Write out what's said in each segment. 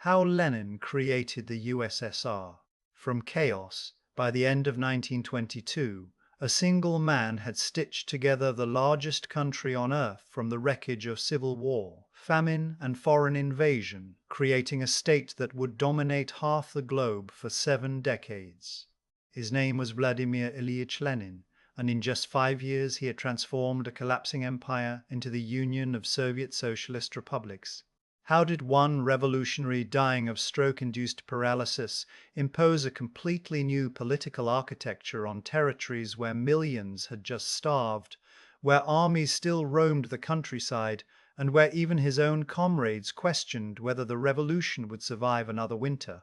How Lenin created the USSR. From chaos, by the end of 1922, a single man had stitched together the largest country on earth from the wreckage of civil war, famine, and foreign invasion, creating a state that would dominate half the globe for 7 decades. His name was Vladimir Ilyich Lenin, and in just 5 years he had transformed a collapsing empire into the Union of Soviet Socialist Republics. How did one revolutionary dying of stroke-induced paralysis impose a completely new political architecture on territories where millions had just starved, where armies still roamed the countryside, and where even his own comrades questioned whether the revolution would survive another winter?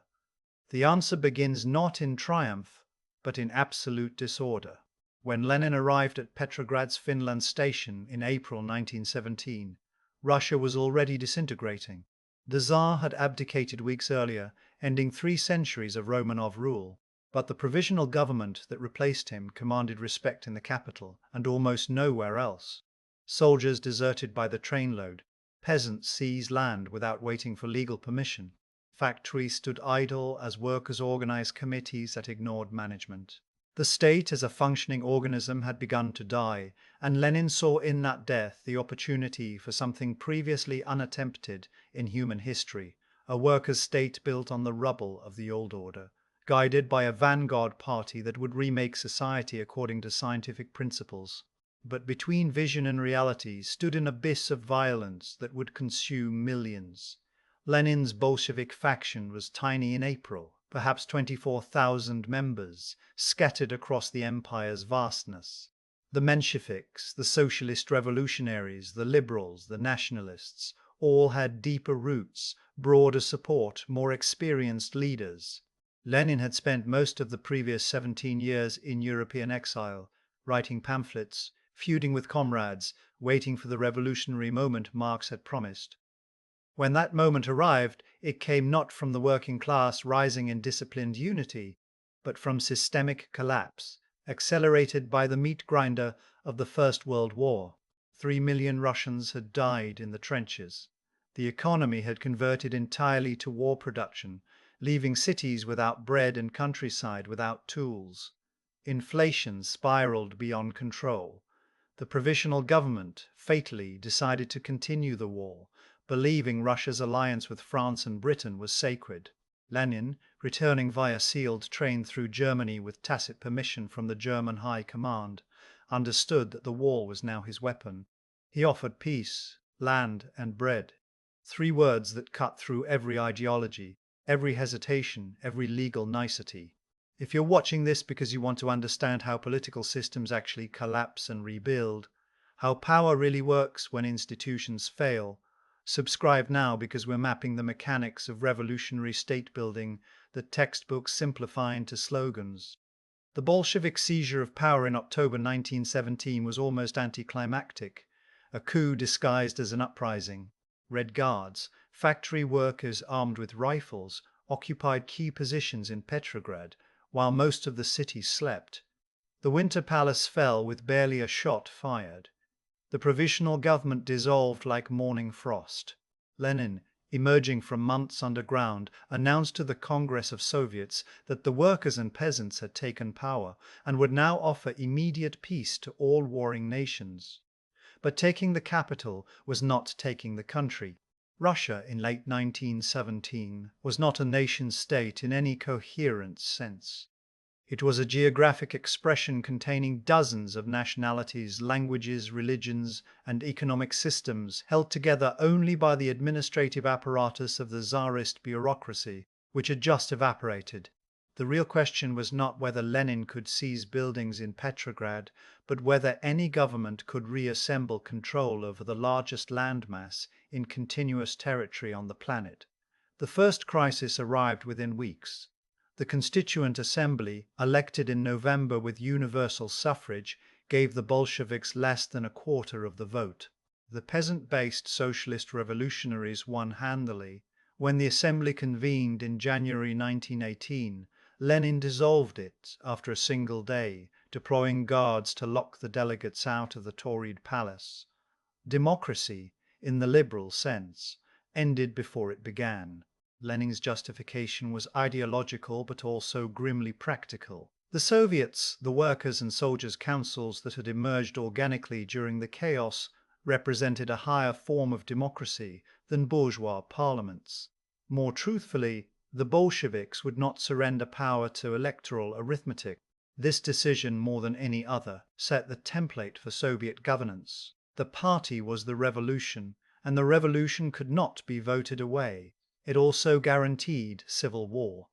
The answer begins not in triumph, but in absolute disorder. When Lenin arrived at Petrograd's Finland station in April 1917, Russia was already disintegrating. The Tsar had abdicated weeks earlier, ending 3 centuries of Romanov rule, but the provisional government that replaced him commanded respect in the capital and almost nowhere else. Soldiers deserted by the trainload, peasants seized land without waiting for legal permission, factories stood idle as workers organized committees that ignored management. The state as a functioning organism had begun to die, and Lenin saw in that death the opportunity for something previously unattempted in human history, a workers' state built on the rubble of the old order, guided by a vanguard party that would remake society according to scientific principles. But between vision and reality stood an abyss of violence that would consume millions. Lenin's Bolshevik faction was tiny in April, perhaps 24,000 members, scattered across the empire's vastness. The Mensheviks, the socialist revolutionaries, the liberals, the nationalists, all had deeper roots, broader support, more experienced leaders. Lenin had spent most of the previous 17 years in European exile, writing pamphlets, feuding with comrades, waiting for the revolutionary moment Marx had promised. When that moment arrived, it came not from the working class rising in disciplined unity, but from systemic collapse, accelerated by the meat grinder of the First World War. 3 million Russians had died in the trenches. The economy had converted entirely to war production, leaving cities without bread and countryside without tools. Inflation spiraled beyond control. The provisional government, fatally, decided to continue the war, believing Russia's alliance with France and Britain was sacred. Lenin, returning via sealed train through Germany with tacit permission from the German High Command, understood that the war was now his weapon. He offered peace, land, and bread. 3 words that cut through every ideology, every hesitation, every legal nicety. If you're watching this because you want to understand how political systems actually collapse and rebuild, how power really works when institutions fail, subscribe now because we're mapping the mechanics of revolutionary state building that textbooks simplify into slogans. The Bolshevik seizure of power in October 1917 was almost anticlimactic, a coup disguised as an uprising. Red Guards, factory workers armed with rifles, occupied key positions in Petrograd, while most of the city slept. The Winter Palace fell with barely a shot fired. The provisional government dissolved like morning frost. Lenin, emerging from months underground, announced to the Congress of Soviets that the workers and peasants had taken power and would now offer immediate peace to all warring nations. But taking the capital was not taking the country. Russia in late 1917 was not a nation-state in any coherent sense. It was a geographic expression containing dozens of nationalities, languages, religions, and economic systems held together only by the administrative apparatus of the Tsarist bureaucracy, which had just evaporated. The real question was not whether Lenin could seize buildings in Petrograd, but whether any government could reassemble control over the largest landmass in continuous territory on the planet. The first crisis arrived within weeks. The Constituent Assembly, elected in November with universal suffrage, gave the Bolsheviks less than a quarter of the vote. The peasant-based socialist revolutionaries won handily. When the assembly convened in January 1918, Lenin dissolved it after a single day, deploying guards to lock the delegates out of the Tauride palace. Democracy, in the liberal sense, ended before it began. Lenin's justification was ideological but also grimly practical. The Soviets, the workers' and soldiers' councils that had emerged organically during the chaos, represented a higher form of democracy than bourgeois parliaments. More truthfully, the Bolsheviks would not surrender power to electoral arithmetic. This decision, more than any other, set the template for Soviet governance. The party was the revolution, and the revolution could not be voted away. It also guaranteed civil war.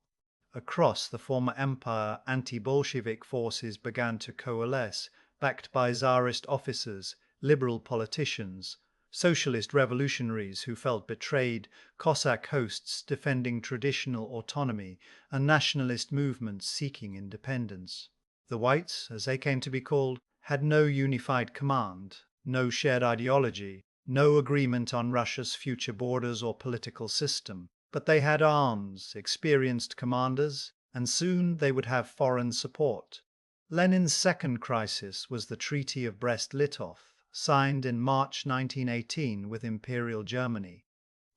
Across the former empire, anti-Bolshevik forces began to coalesce, backed by Tsarist officers, liberal politicians, socialist revolutionaries who felt betrayed, Cossack hosts defending traditional autonomy, and nationalist movements seeking independence. The Whites, as they came to be called, had no unified command, no shared ideology, no agreement on Russia's future borders or political system. But they had arms, experienced commanders, and soon they would have foreign support. Lenin's second crisis was the Treaty of Brest-Litov, signed in March 1918 with Imperial Germany.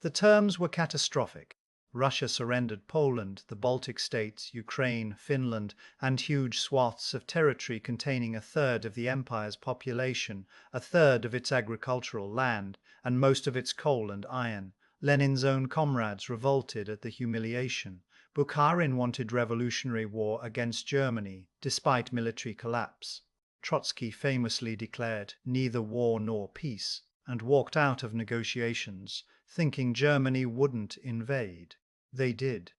The terms were catastrophic. Russia surrendered Poland, the Baltic states, Ukraine, Finland, and huge swaths of territory containing a third of the empire's population, a third of its agricultural land, and most of its coal and iron. Lenin's own comrades revolted at the humiliation. Bukharin wanted revolutionary war against Germany, despite military collapse. Trotsky famously declared neither war nor peace, and walked out of negotiations, thinking Germany wouldn't invade. They did.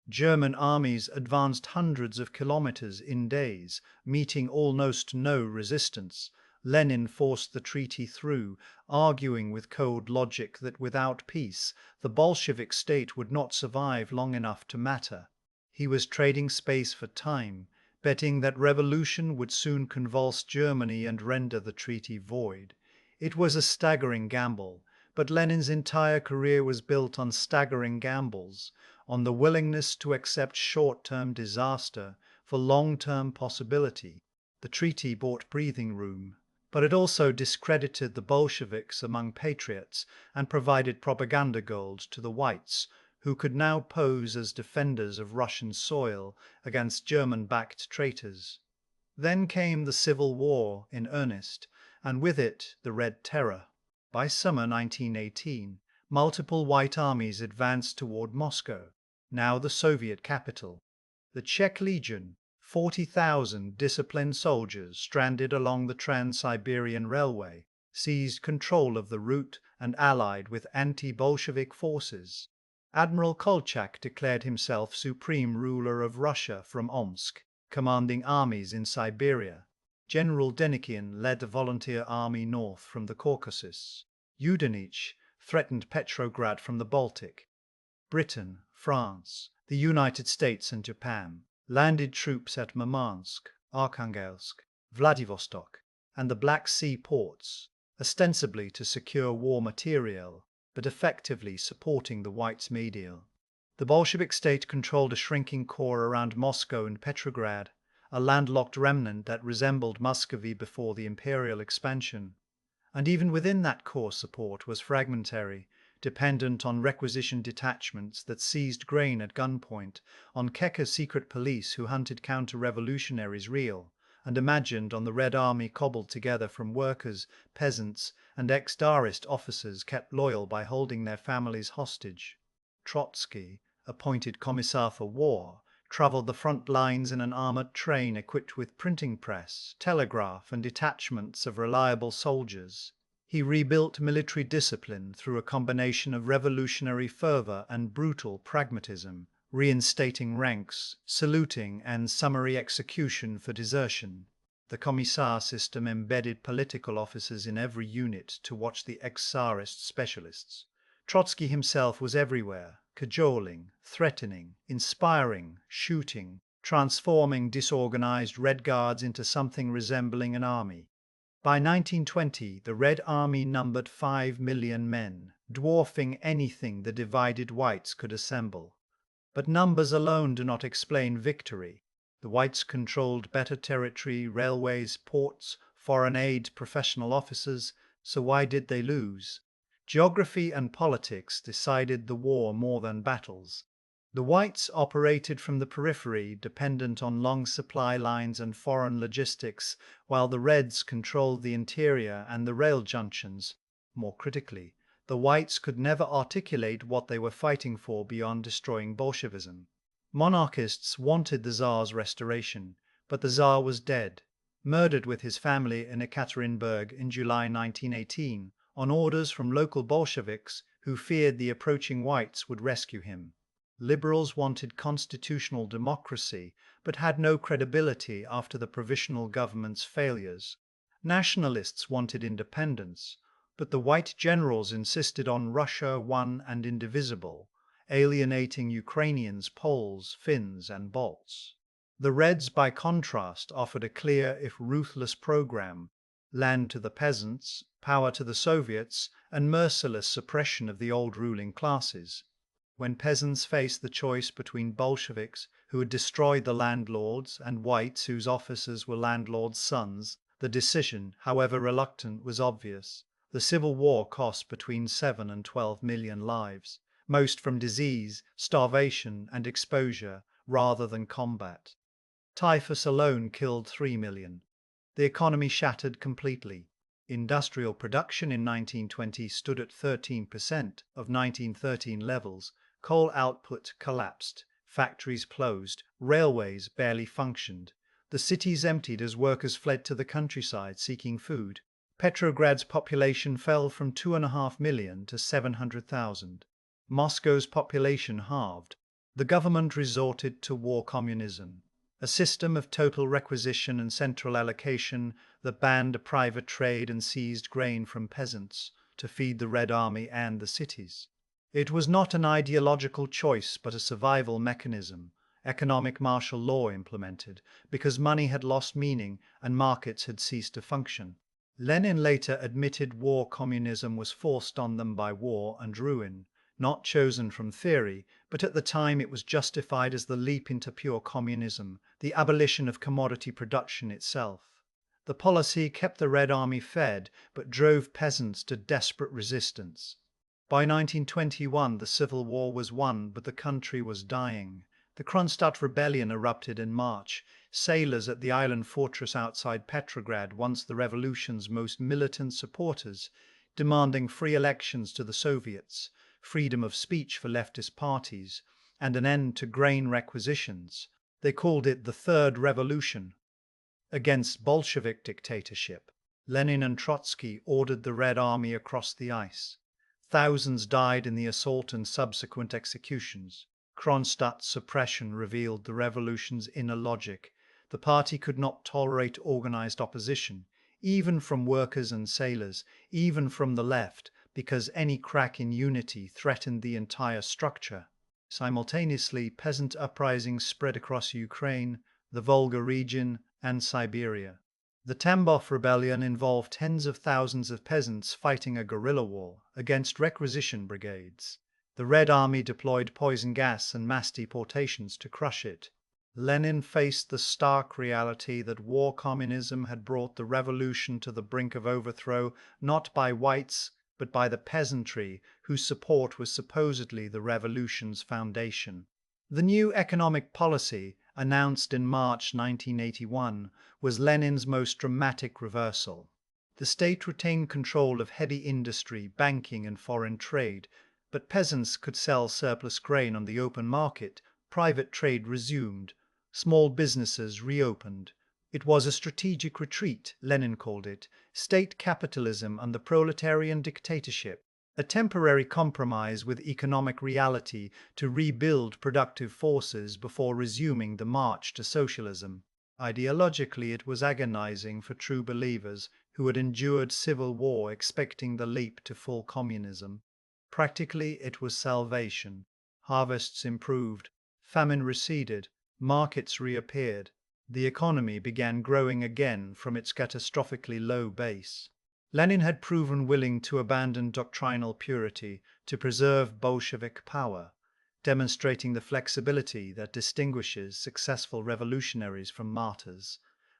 German armies advanced hundreds of kilometers in days, meeting almost no resistance. Lenin forced the treaty through, arguing with cold logic that without peace, the Bolshevik state would not survive long enough to matter. He was trading space for time, betting that revolution would soon convulse Germany and render the treaty void. It was a staggering gamble, but Lenin's entire career was built on staggering gambles, on the willingness to accept short-term disaster for long-term possibility. The treaty bought breathing room, but it also discredited the Bolsheviks among patriots and provided propaganda gold to the Whites, who could now pose as defenders of Russian soil against German-backed traitors. Then came the Civil War in earnest, and with it the Red Terror. By summer 1918, multiple White armies advanced toward Moscow, now the Soviet capital. The Czech Legion, 40,000 disciplined soldiers stranded along the Trans-Siberian Railway, seized control of the route and allied with anti-Bolshevik forces. Admiral Kolchak declared himself supreme ruler of Russia from Omsk, commanding armies in Siberia. General Denikin led a volunteer army north from the Caucasus. Yudenich threatened Petrograd from the Baltic. Britain, France, the United States and Japan landed troops at Murmansk, Arkhangelsk, Vladivostok, and the Black Sea ports, ostensibly to secure war material, but effectively supporting the Whites' medial. The Bolshevik state controlled a shrinking core around Moscow and Petrograd, a landlocked remnant that resembled Muscovy before the imperial expansion. And even within that core support was fragmentary, dependent on requisition detachments that seized grain at gunpoint, on Kekker's secret police who hunted counter-revolutionaries real, and imagined on the Red Army cobbled together from workers, peasants, and ex-Tsarist officers kept loyal by holding their families hostage. Trotsky, appointed Commissar for War, travelled the front lines in an armoured train equipped with printing press, telegraph, and detachments of reliable soldiers. He rebuilt military discipline through a combination of revolutionary fervour and brutal pragmatism, reinstating ranks, saluting, and summary execution for desertion. The commissar system embedded political officers in every unit to watch the ex-Tsarist specialists. Trotsky himself was everywhere, cajoling, threatening, inspiring, shooting, transforming disorganized Red Guards into something resembling an army. By 1920, the Red Army numbered 5 million men, dwarfing anything the divided Whites could assemble. But numbers alone do not explain victory. The Whites controlled better territory, railways, ports, foreign aid, professional officers, so why did they lose? Geography and politics decided the war more than battles. The Whites operated from the periphery, dependent on long supply lines and foreign logistics, while the Reds controlled the interior and the rail junctions. More critically, the Whites could never articulate what they were fighting for beyond destroying Bolshevism. Monarchists wanted the Tsar's restoration, but the Tsar was dead, murdered with his family in Ekaterinburg in July 1918 on orders from local Bolsheviks who feared the approaching Whites would rescue him. Liberals wanted constitutional democracy, but had no credibility after the provisional government's failures. Nationalists wanted independence, but the white generals insisted on Russia one and indivisible, alienating Ukrainians, Poles, Finns, and Balts. The Reds, by contrast, offered a clear, if ruthless, program: land to the peasants, power to the Soviets, and merciless suppression of the old ruling classes. When peasants faced the choice between Bolsheviks, who had destroyed the landlords, and Whites, whose officers were landlords' sons, the decision, however reluctant, was obvious. The Civil War cost between 7 and 12 million lives, most from disease, starvation, and exposure, rather than combat. Typhus alone killed 3 million. The economy shattered completely. Industrial production in 1920 stood at 13% of 1913 levels. Coal output collapsed, factories closed, railways barely functioned. The cities emptied as workers fled to the countryside seeking food. Petrograd's population fell from 2.5 million to 700,000. Moscow's population halved. The government resorted to war communism, a system of total requisition and central allocation that banned private trade and seized grain from peasants to feed the Red Army and the cities. It was not an ideological choice, but a survival mechanism, economic martial law implemented, because money had lost meaning and markets had ceased to function. Lenin later admitted war communism was forced on them by war and ruin, not chosen from theory, but at the time it was justified as the leap into pure communism, the abolition of commodity production itself. The policy kept the Red Army fed, but drove peasants to desperate resistance. By 1921, the Civil War was won, but the country was dying. The Kronstadt Rebellion erupted in March. Sailors at the island fortress outside Petrograd, once the revolution's most militant supporters, demanding free elections to the Soviets, freedom of speech for leftist parties, and an end to grain requisitions. They called it the Third Revolution. Against Bolshevik dictatorship, Lenin and Trotsky ordered the Red Army across the ice. Thousands died in the assault and subsequent executions. Kronstadt's suppression revealed the revolution's inner logic. The party could not tolerate organized opposition, even from workers and sailors, even from the left, because any crack in unity threatened the entire structure. Simultaneously, peasant uprisings spread across Ukraine, the Volga region, and Siberia. The Tambov Rebellion involved tens of thousands of peasants fighting a guerrilla war against requisition brigades. The Red Army deployed poison gas and mass deportations to crush it. Lenin faced the stark reality that war communism had brought the revolution to the brink of overthrow, not by whites, but by the peasantry, whose support was supposedly the revolution's foundation. The new economic policy, announced in March 1981, was Lenin's most dramatic reversal. The state retained control of heavy industry, banking, and foreign trade, but peasants could sell surplus grain on the open market. Private trade resumed. Small businesses reopened. It was a strategic retreat, Lenin called it, state capitalism and the proletarian dictatorship, a temporary compromise with economic reality to rebuild productive forces before resuming the march to socialism. Ideologically, it was agonizing for true believers who had endured civil war expecting the leap to full communism. Practically, it was salvation. Harvests improved, famine receded, markets reappeared. The economy began growing again from its catastrophically low base. Lenin had proven willing to abandon doctrinal purity to preserve Bolshevik power, demonstrating the flexibility that distinguishes successful revolutionaries from martyrs.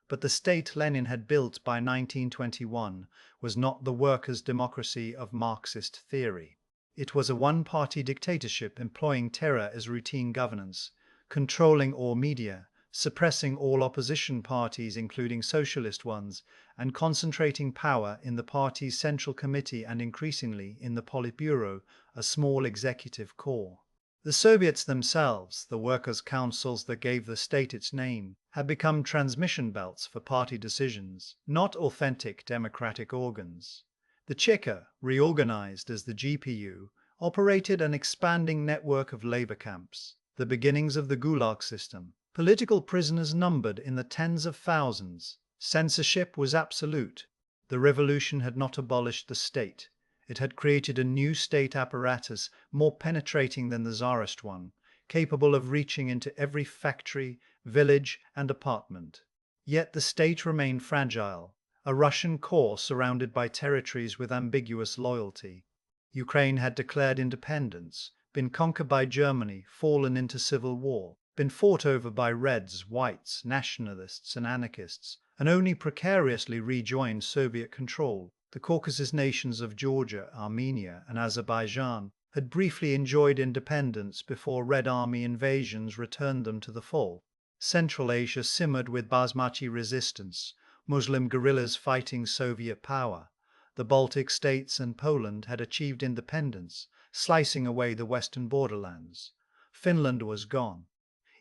But the state Lenin had built by 1921 was not the workers' democracy of Marxist theory. It was a one-party dictatorship employing terror as routine governance, controlling all media, suppressing all opposition parties including socialist ones, and concentrating power in the party's central committee and increasingly in the Politburo, a small executive corps. The Soviets themselves, the workers' councils that gave the state its name, had become transmission belts for party decisions, not authentic democratic organs. The Cheka, reorganized as the GPU, operated an expanding network of labor camps, the beginnings of the Gulag system. Political prisoners numbered in the tens of thousands. Censorship was absolute. The revolution had not abolished the state. It had created a new state apparatus more penetrating than the Tsarist one, capable of reaching into every factory, village, and apartment. Yet the state remained fragile, a Russian core surrounded by territories with ambiguous loyalty. Ukraine had declared independence, been conquered by Germany, fallen into civil war, been fought over by Reds, Whites, nationalists, and anarchists, and only precariously rejoined Soviet control. The Caucasus nations of Georgia, Armenia, and Azerbaijan had briefly enjoyed independence before Red Army invasions returned them to the fold. Central Asia simmered with Basmati resistance, Muslim guerrillas fighting Soviet power. The Baltic states and Poland had achieved independence, slicing away the western borderlands. Finland was gone.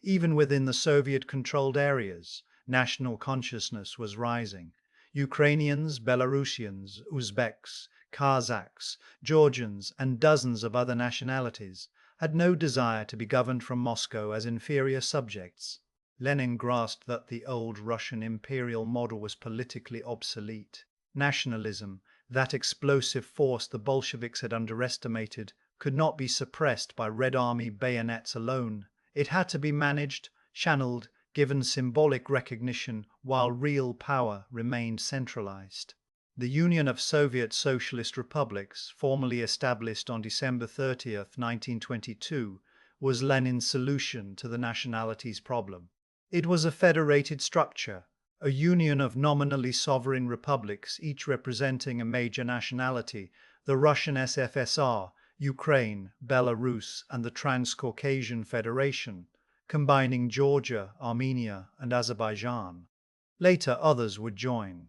Even within the Soviet-controlled areas, national consciousness was rising. Ukrainians, Belarusians, Uzbeks, Kazakhs, Georgians, and dozens of other nationalities had no desire to be governed from Moscow as inferior subjects. Lenin grasped that the old Russian imperial model was politically obsolete. Nationalism, that explosive force the Bolsheviks had underestimated, could not be suppressed by Red Army bayonets alone. It had to be managed, channeled, given symbolic recognition while real power remained centralized. The Union of Soviet Socialist Republics, formally established on December 30th, 1922, was Lenin's solution to the nationalities problem. It was a federated structure, a union of nominally sovereign republics, each representing a major nationality, the Russian SFSR, Ukraine, Belarus, and the Transcaucasian Federation, combining Georgia, Armenia, and Azerbaijan. Later, others would join.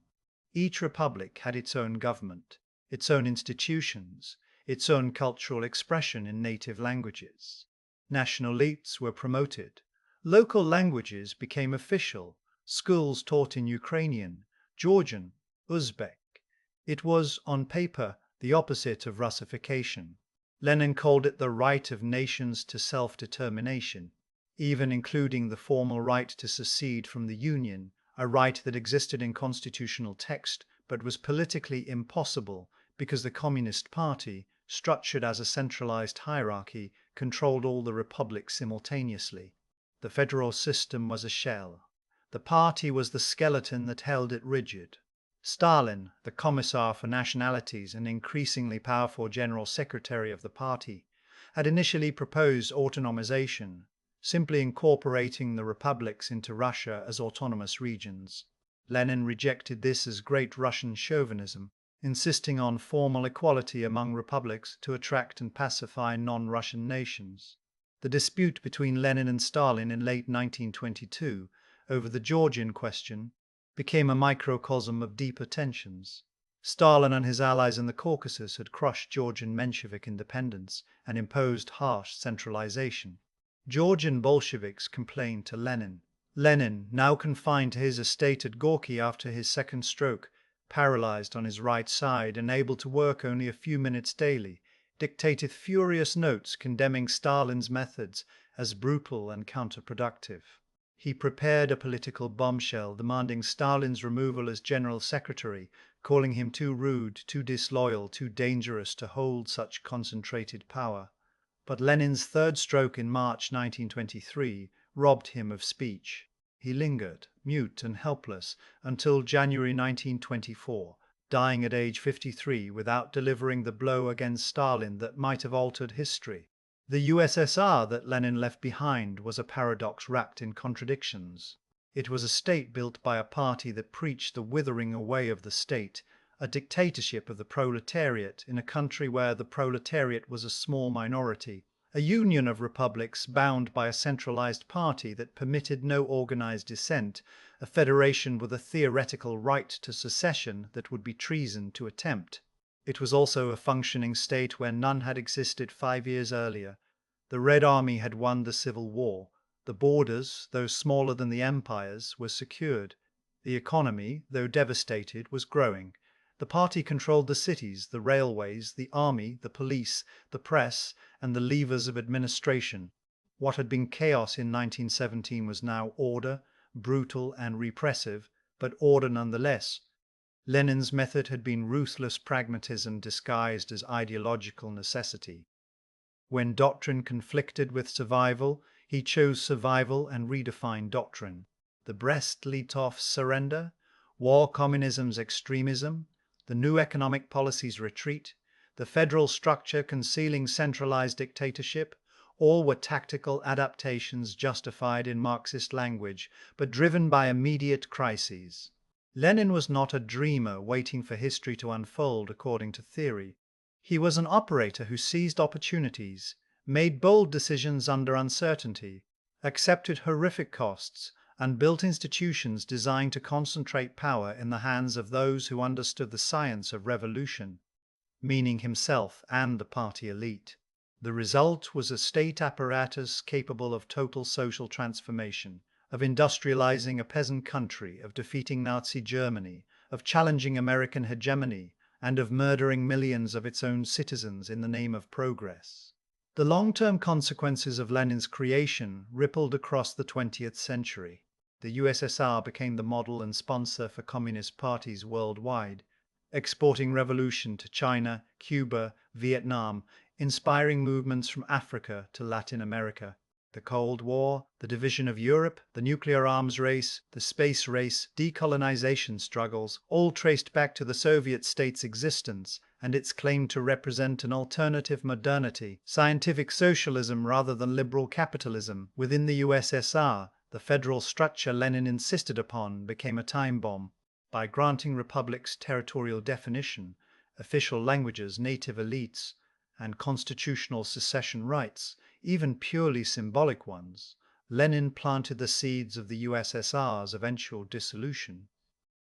Each republic had its own government, its own institutions, its own cultural expression in native languages. National elites were promoted. Local languages became official. Schools taught in Ukrainian, Georgian, Uzbek. It was, on paper, the opposite of Russification. Lenin called it the right of nations to self-determination, even including the formal right to secede from the Union, a right that existed in constitutional text but was politically impossible because the Communist Party, structured as a centralized hierarchy, controlled all the republics simultaneously. The federal system was a shell. The party was the skeleton that held it rigid. Stalin, the Commissar for Nationalities and increasingly powerful General Secretary of the party, had initially proposed autonomization, simply incorporating the republics into Russia as autonomous regions. Lenin rejected this as Great Russian chauvinism, insisting on formal equality among republics to attract and pacify non-Russian nations. The dispute between Lenin and Stalin in late 1922 over the Georgian question became a microcosm of deeper tensions. Stalin and his allies in the Caucasus had crushed Georgian Menshevik independence and imposed harsh centralization. Georgian Bolsheviks complained to Lenin. Lenin, now confined to his estate at Gorky after his second stroke, paralyzed on his right side and able to work only a few minutes daily, dictated furious notes condemning Stalin's methods as brutal and counterproductive. He prepared a political bombshell demanding Stalin's removal as General Secretary, calling him too rude, too disloyal, too dangerous to hold such concentrated power. But Lenin's third stroke in March 1923 robbed him of speech. He lingered, mute and helpless, until January 1924, dying at age 53 without delivering the blow against Stalin that might have altered history. The USSR that Lenin left behind was a paradox wrapped in contradictions. It was a state built by a party that preached the withering away of the state, a dictatorship of the proletariat in a country where the proletariat was a small minority, a union of republics bound by a centralized party that permitted no organized dissent, a federation with a theoretical right to secession that would be treason to attempt. It was also a functioning state where none had existed 5 years earlier. The Red Army had won the Civil War. The borders, though smaller than the empires, were secured. The economy, though devastated, was growing. The party controlled the cities, the railways, the army, the police, the press, and the levers of administration. What had been chaos in 1917 was now order, brutal and repressive, but order nonetheless. Lenin's method had been ruthless pragmatism disguised as ideological necessity. When doctrine conflicted with survival, he chose survival and redefined doctrine. The Brest-Litovsk surrender, war communism's extremism, the new economic policy's retreat, the federal structure concealing centralized dictatorship, all were tactical adaptations justified in Marxist language, but driven by immediate crises. Lenin was not a dreamer waiting for history to unfold according to theory. He was an operator who seized opportunities, made bold decisions under uncertainty, accepted horrific costs, and built institutions designed to concentrate power in the hands of those who understood the science of revolution, meaning himself and the party elite. The result was a state apparatus capable of total social transformation, of industrializing a peasant country, of defeating Nazi Germany, of challenging American hegemony, and of murdering millions of its own citizens in the name of progress. The long-term consequences of Lenin's creation rippled across the 20th century. The USSR became the model and sponsor for communist parties worldwide, exporting revolution to China, Cuba, Vietnam, inspiring movements from Africa to Latin America. The Cold War, the division of Europe, the nuclear arms race, the space race, decolonization struggles, all traced back to the Soviet state's existence and its claim to represent an alternative modernity, scientific socialism rather than liberal capitalism. Within the USSR, the federal structure Lenin insisted upon became a time bomb. By granting republics territorial definition, official languages, native elites, and constitutional secession rights, even purely symbolic ones, Lenin planted the seeds of the USSR's eventual dissolution.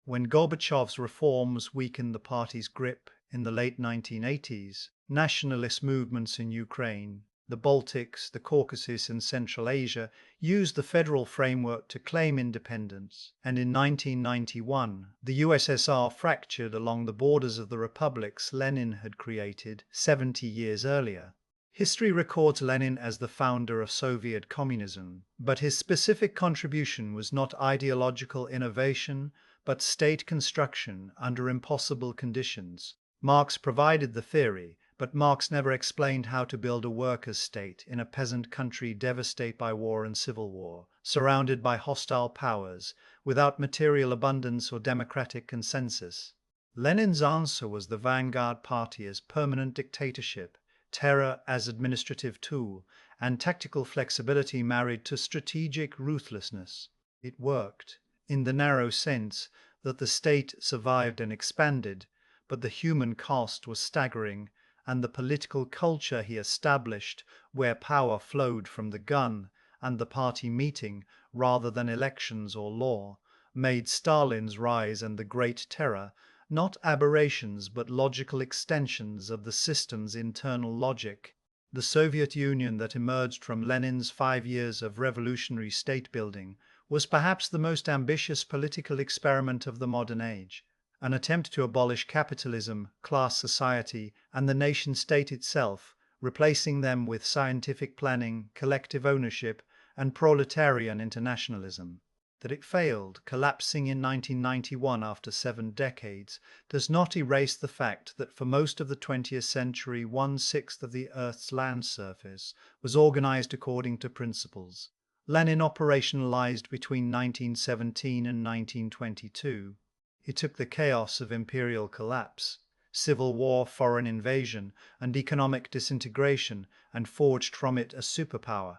When Gorbachev's reforms weakened the party's grip in the late 1980s, nationalist movements in Ukraine, the Baltics, the Caucasus, and Central Asia used the federal framework to claim independence, and in 1991, the USSR fractured along the borders of the republics Lenin had created 70 years earlier. History records Lenin as the founder of Soviet communism, but his specific contribution was not ideological innovation, but state construction under impossible conditions. Marx provided the theory, but Marx never explained how to build a workers' state in a peasant country devastated by war and civil war, surrounded by hostile powers, without material abundance or democratic consensus. Lenin's answer was the vanguard party as permanent dictatorship, terror as administrative tool, and tactical flexibility married to strategic ruthlessness. It worked, in the narrow sense that the state survived and expanded, but the human cost was staggering, and the political culture he established, where power flowed from the gun and the party meeting rather than elections or law, made Stalin's rise and the Great Terror not aberrations but logical extensions of the system's internal logic. The Soviet Union that emerged from Lenin's 5 years of revolutionary state-building was perhaps the most ambitious political experiment of the modern age. An attempt to abolish capitalism, class society, and the nation-state itself, replacing them with scientific planning, collective ownership, and proletarian internationalism. That it failed, collapsing in 1991 after 7 decades, does not erase the fact that for most of the 20th century 1/6 of the Earth's land surface was organized according to principles. Lenin operationalized between 1917 and 1922. He took the chaos of imperial collapse, civil war, foreign invasion, and economic disintegration and forged from it a superpower.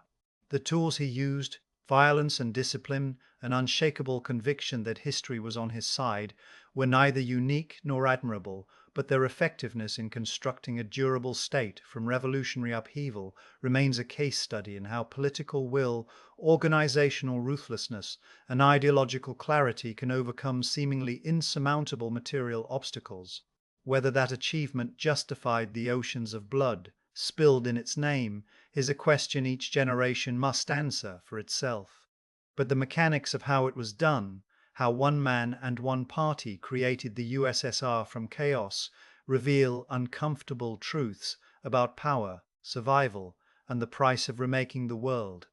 The tools he used, Violence and discipline, an unshakable conviction that history was on his side, were neither unique nor admirable, but their effectiveness in constructing a durable state from revolutionary upheaval remains a case study in how political will, organizational ruthlessness, and ideological clarity can overcome seemingly insurmountable material obstacles. Whether that achievement justified the oceans of blood spilled in its name is a question each generation must answer for itself. But the mechanics of how it was done, how one man and one party created the USSR from chaos, reveal uncomfortable truths about power, survival, and the price of remaking the world.